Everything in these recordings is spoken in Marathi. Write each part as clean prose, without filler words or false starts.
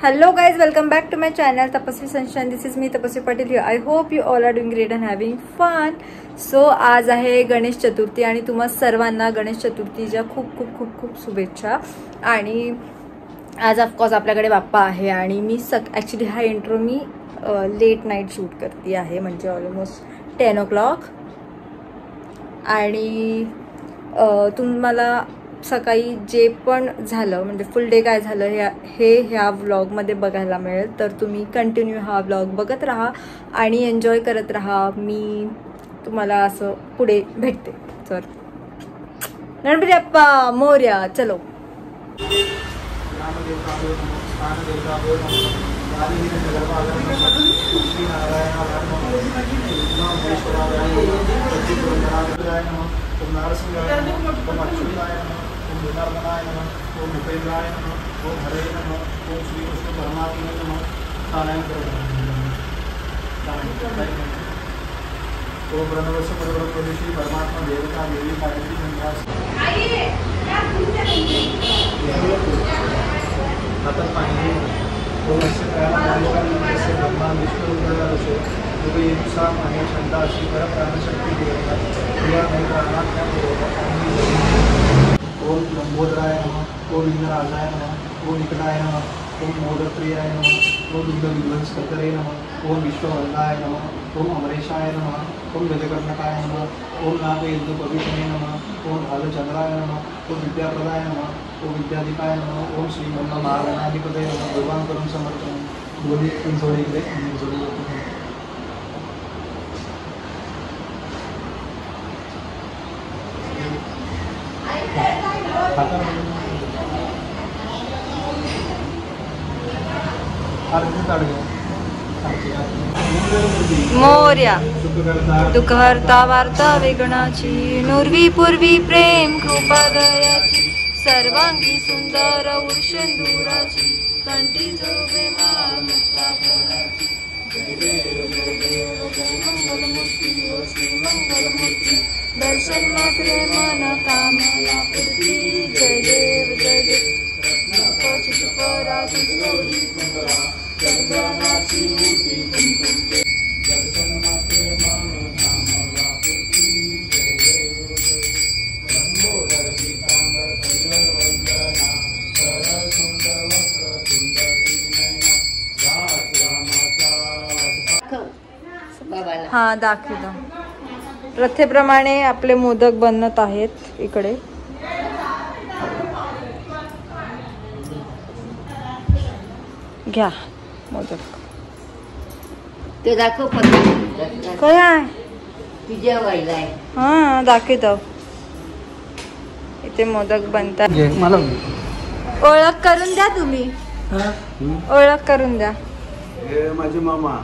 Hello guys, welcome back to my channel Tapasvi Sunshine. This is me Tapasvi Patil here. I hope you all are doing great and having fun. So आज आहे गणेश चतुर्थी आणि तुम्हा सर्वांना गणेश चतुर्थीच्या खूप खूप खूप खूप शुभेच्छा. आणि आज ऑफकोर्स आपल्याकडे बाप्पा आहे आणि मी ॲक्च्युली हा intro me let night shoot करते आहे, म्हणजे ऑलमोस्ट 10 o'clock. आणि तुम्हाला सकाळी जे पण झालं म्हणजे फुल डे काय झालं ह्या व्लॉगमध्ये बघायला मिळेल, तर तुम्ही कंटिन्यू हा व्लॉग बघत राहा आणि एन्जॉय करत राहा. मी तुम्हाला असं पुढे भेटते. तर गणपती बाप्पा मोरया. चलो. ओम नारसिंहाय नमः, ओम अच्युताय नमः, ओम जनार्दनाय नमः, ओम भूपेंद्राय नमः, ओम हरे नमः, ओम श्री कृष्ण परमात्मने नमः. नारायण ओम प्रणवस्य परब्रह्मदेशी परमात्मा देवता देवी गायत्री मंत्रास आता पाणी ओम अस्य कालास्य ब्रह्मा विष्णु रुद्रस्य उभयसा माने छंदा अशी परप्राणशक्ती देवता प्रिया प्राणात्मा ओम लंबोदराय नमः, ओम इंद्राजाय नमः, ओम निकटाय नमः, ओम मोदप्रियाय नमः, ओम दुग्ध विध्वंसकर्तरे नमः, ओम विश्ववल्लाय नमः, ओम अमरेशाय नमः, ओम गजकर्णकाय नमः, ओम नागयज्ञपवित्रे नमः, ओम भालचंद्राय नमः, ओम विद्याप्रदाय नमः, ओम विद्याधिकाय नमः, ओम श्री महागणाधिपतये नमः. भगवान करून समर्पण दोन्ही जोडीकडे जोडी मोरया. दुःखहर्ता वार्ता विघ्नाची, नुर्वी पूर्वी प्रेम कृपा दयाची, सर्वांगी सुंदर उर्षेंदुराची, कंठी जोगे मुक्ता फळाची. जय देव जय देव जय मंगलमूर्ती ओ श्री मंगलमूर्ती, दर्शन मात्रे मन कामना पूर्ती. जय देव जय देव रत्नाची पराची गौरी कुंभा, चंदनाची मूर्ती कुंकुम, दर्शन मात्रे मन कामना पूर्ती. जय देव जय देव लंबोदर पीतांबर परिवर वंदना, सरळ सुंदर वस्त्र सुंदर नयना, रास रामाचा हा दाखवतो. प्रथेप्रमाणे आपले मोदक बनत आहेत इकडे. घ्या मोदक. ते दाखव काय आहे तुझ्या वाईला आहे. हा दाखवतो. इथे मोदक बनतात. मला ओळख करून द्या तुम्ही. ओळख करून द्या. हे माझे मामा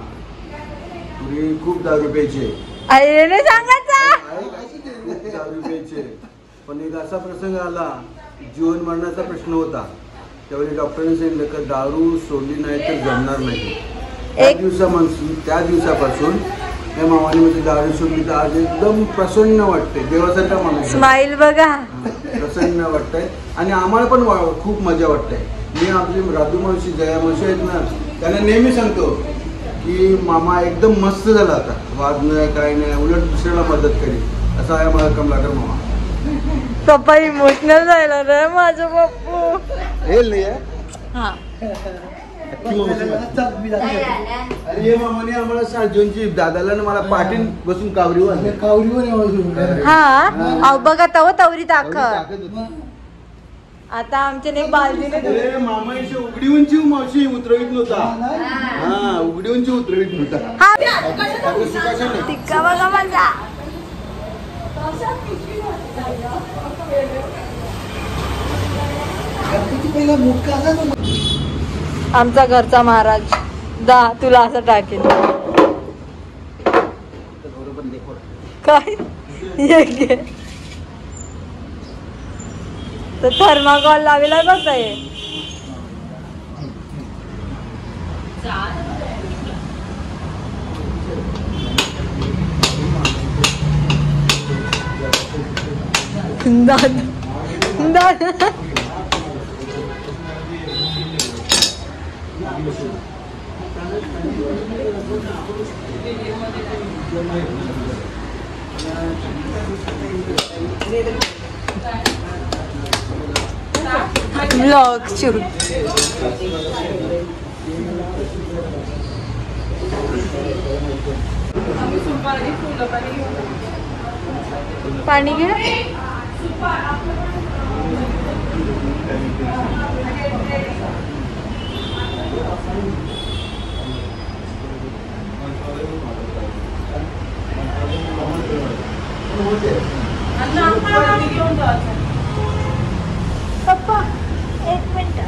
पूर्वी खूप दारू प्यायचे. अरे नाही सांगायचा. खूप दारू प्यायचे, पण एक असा प्रसंग आला, जीवन मरणाचा प्रश्न होता. त्यावेळी डॉक्टरांनी सांगितलं की दारू सोडली नाही तर जमणार नाही. त्या दिवसापासून त्या मामाने म्हणजे दारू सोडली तर आज एकदम प्रसन्न वाटते. देवासारखा माणूस स्माइल बघा. प्रसन्न वाटतंय आणि आम्हाला पण खूप मजा वाटते. मी आपली राधू मावशी जया मावशी आहेत ना, त्यांना नेहमी सांगतो की मामा एकदम मस्त झाला आता, वाद नाही काय नाही, उलट दुसऱ्याला मदत करी. असा आहे माझा कमलाकर मामा. पप्पा इमोशनल झाला रे माझं पप्पू. हे नाही आहे. हा अरे मामाने आम्हाला साजूनची दादाला मला पाठीन बसून कावरीवर हा बघा तव तवरी दाखव. आता आमच्या नाही बालदीने मामाची उघडी उंची मावशी उतरवीत नव्हता. हा उघडी उंची उतरवीत नव्हता. टिक्का बघा माझा. आमचा घरचा महाराज तुला असं टाकेल काय. तर थर्माकॉल लावेला बघ आहे. ब्लॉग शूट पाणी घे. पप्पा एक मिनिट.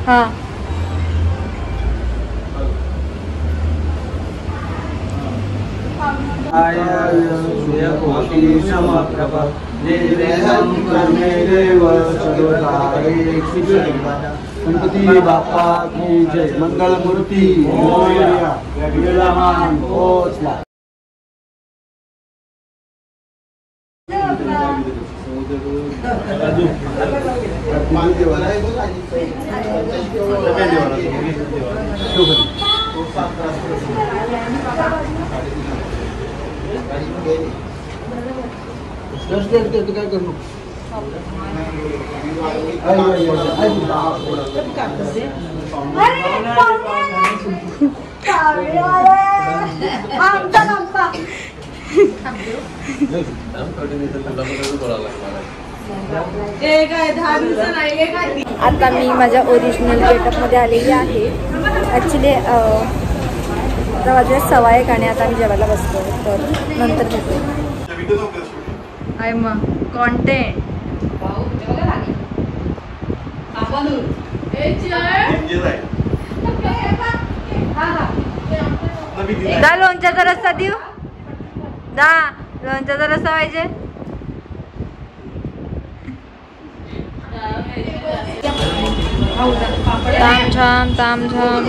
हाँ गणपती बाप्पा की जय. मंगल मूर्ती मोरया. विराजमान पोचला. काय करू आता मी माझ्या ओरिजिनल गेटअप मध्ये आलेली आहे. ॲक्च्युली आता वाजले 1:15 आणि आता मी जेवायला बसतो. तर नंतर भेटू. आय मग कॉन्टेंट दा लोणच्याचा रस्ता देऊ. दा लोणच्याचा रस्ता पाहिजे. तामझाम तामझाम.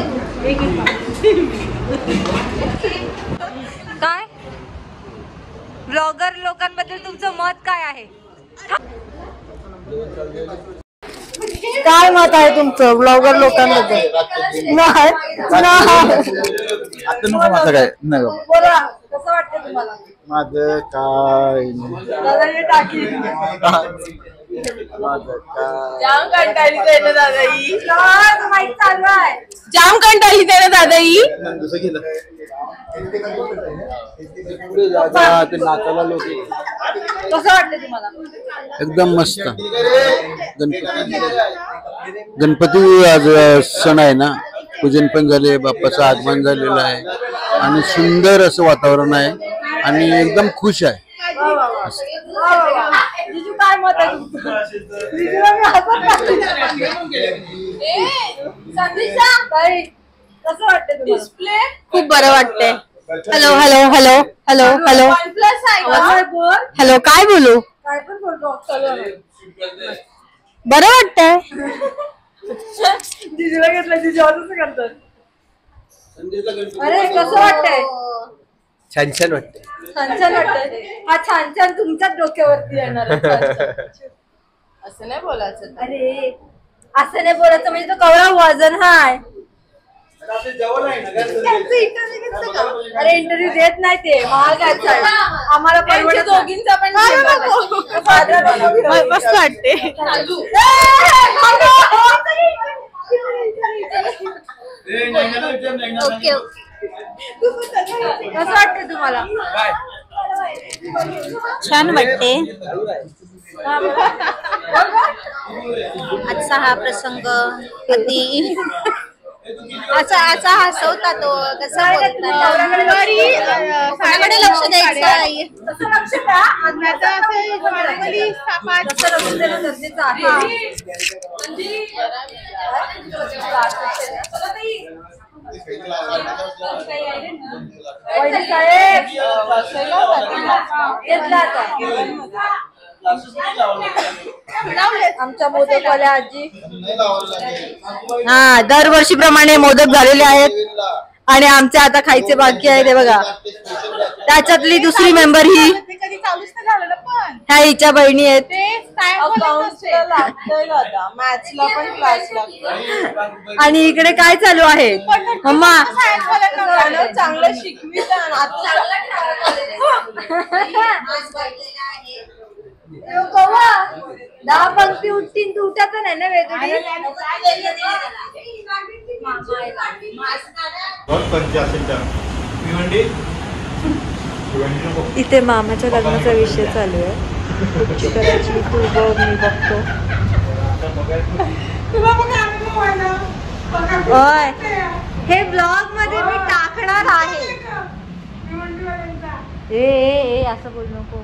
काय ब्लॉगर लोकांबद्दल तुमचं मत काय आहे? काय मत आहे तुमचं ब्लॉगर लोकांबद्दल? नाही माझं काय नाही बोला. कसं वाटतं तुम्हाला? माझं काय जाम कंटाळी त्यानं दादाई. चालू आहे. जाम कंटाळी त्यानं दादाई. नाचायला लोक कसं वाटतं तुम्हाला? एकदम मस्त. गणपती आज सण आहे ना. पूजन पण झाले. बाप्पाचं आगमन झालेलं आहे आणि सुंदर असं वातावरण आहे आणि एकदम खुश आहे. जिजू काय मत आहे तुमचं? कसं वाटतं तुम्हाला? खूप बरं वाटतंय. Hello hello hello hello hello hello. काय बोलू? काय पण बोलतो. बरं वाटतंय. जिजूला घेतलं. जिजू असं करतात. अरे कसं वाटतंय? छान छान वाटतंय. छान छान वाटतंय. हा छान छान तुमच्याच डोक्यावरती येणार. असं नाही बोलायचं. अरे असं नाही बोलायचं म्हणजे तो कवळा वजन हाय. अरे इंटरव्ह्यू देत नाही ते. महाग आम्हाला परवडत. दोघींचा पण मस्त वाटते. ओके. कसं वाटतं तुम्हाला? छान वाटते. आजचा हा प्रसंग अति असा हसवता तो. कसा कोणाकडे लक्ष द्यायचं. गरजेचं आहे. आमच्या मोदकवाल्या आजी. हा दरवर्षीप्रमाणे मोदक झालेले आहेत आणि आमचे आता खायचे बाकी आहे ते बघा. त्याच्यातली दुसरी मेंबर ही ह्या हिच्या बहिणी आहेत. आणि इकडे काय चालू आहे मम्मा? चांगलं शिकवी 10 पंक्ती उठतील तू उठत नाही ना वेगळी. इथे मामाच्या लग्नाचा विषय चालू आहे. कुठची करायची तू बघ मी बघतो. होय हे ब्लॉग मध्ये मी टाकणार आहे. ए असं बोल नको.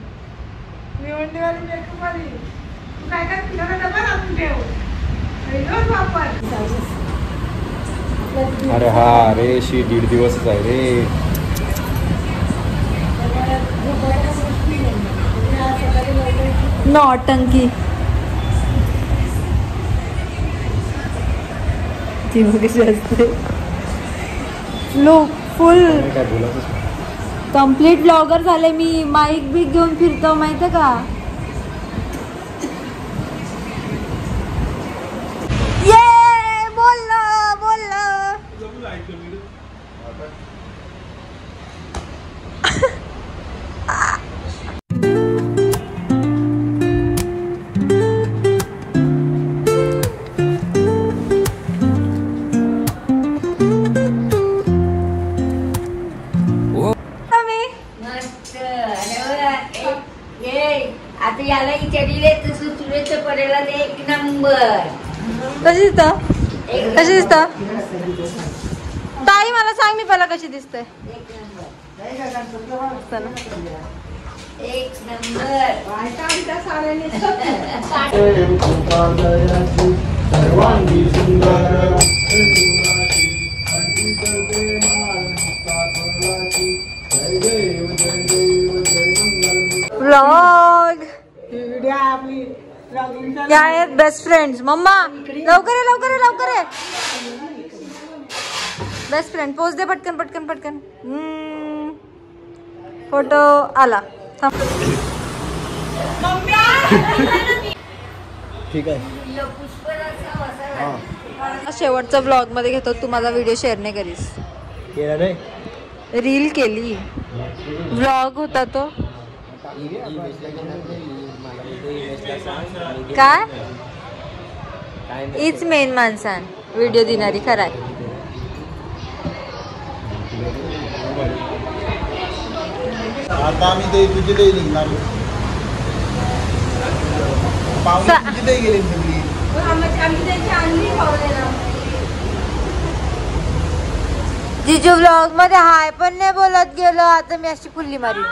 अरे हा रे 1.5 दिवसच आहे रे. नौटंकी ती वगैरे असते. लोक फुल कम्प्लीट ब्लॉगर झाले मी. माईक बिक घेऊन फिरतो माहिती का. ये बोललं आता याला विचारले तसं सुरेश पडेला एक नंबर. कशी दिसत ताई मला सांग मी पहिला कशी दिसते. एक नंबर सर्वांगी सुंदर व्लॉग या आहेत बेस्ट फ्रेंड्स. मम्मा लवकर आहे. बेस्ट फ्रेंड पोच दे पटकन. फोटो आला. ठीक आहे. शेवटचा ब्लॉग मध्ये घेतो. तू माझा व्हिडिओ शेअर नाही करीस. रील केली. व्लॉग होता तो काय हीच मेन माणसान व्हिडिओ देणारी खराय. आता आम्ही ते तुझे ते निघणार पाहुणे तुझे ते गेले सगळी. जिजू व्लॉग मध्ये हाय पण नाही बोलत गेलो. आता मी अशी फुल्ली मारी.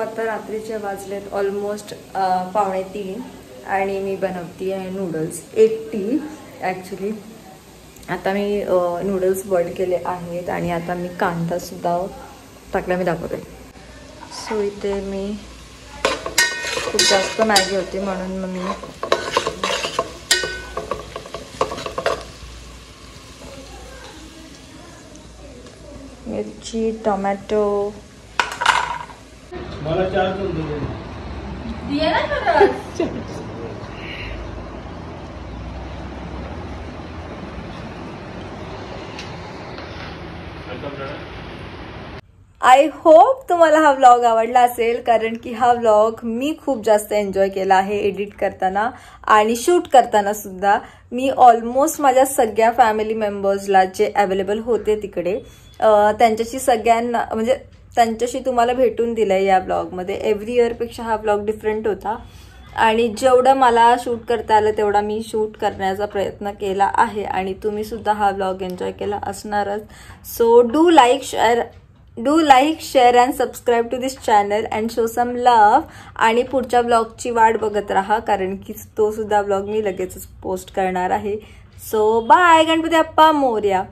आता रात्रीचे वाजलेत ऑलमोस्ट 2:45 आणि मी बनवती आहे नूडल्स एकटी. ॲक्च्युली आता मी नूडल्स बॉईल केले आहेत आणि आता मी कांदा सुद्धा टाकला. मी दाखवते. सो इथे मी खूप जास्त मॅगी होती म्हणून मग मी मिरची टोमॅटो मला 4 चमचे दिया ना थोड़ा. आय होप तुम्हाला हा व्लॉग आवडला असेल, कारण की हा व्लॉग मी खूप जास्त एन्जॉय केला आहे एडिट करताना आणि शूट करताना सुद्धा. मी ऑलमोस्ट माझ्या सगळ्या फॅमिली मेंबर्सला जे अवेलेबल होते तिकडे त्यांच्याशी सगळ्यांना म्हणजे त्यांच्याशी तुम्हाला भेटून दिलंय या ब्लॉगमध्ये. एव्हरी इयरपेक्षा हा ब्लॉग डिफरंट होता आणि जेवढं मला शूट करता आलं तेवढा मी शूट करण्याचा प्रयत्न केला आहे आणि तुम्ही सुद्धा हा व्लॉग एन्जॉय केला असणारच. So do like share and subscribe to this channel and show some love. आणि पुढच्या व्लॉगची वाट बघत राहा, कारण की तो सुद्धा व्लॉग मी लगेचच पोस्ट करणार आहे. So bye. गणपती बाप्पा मोरया.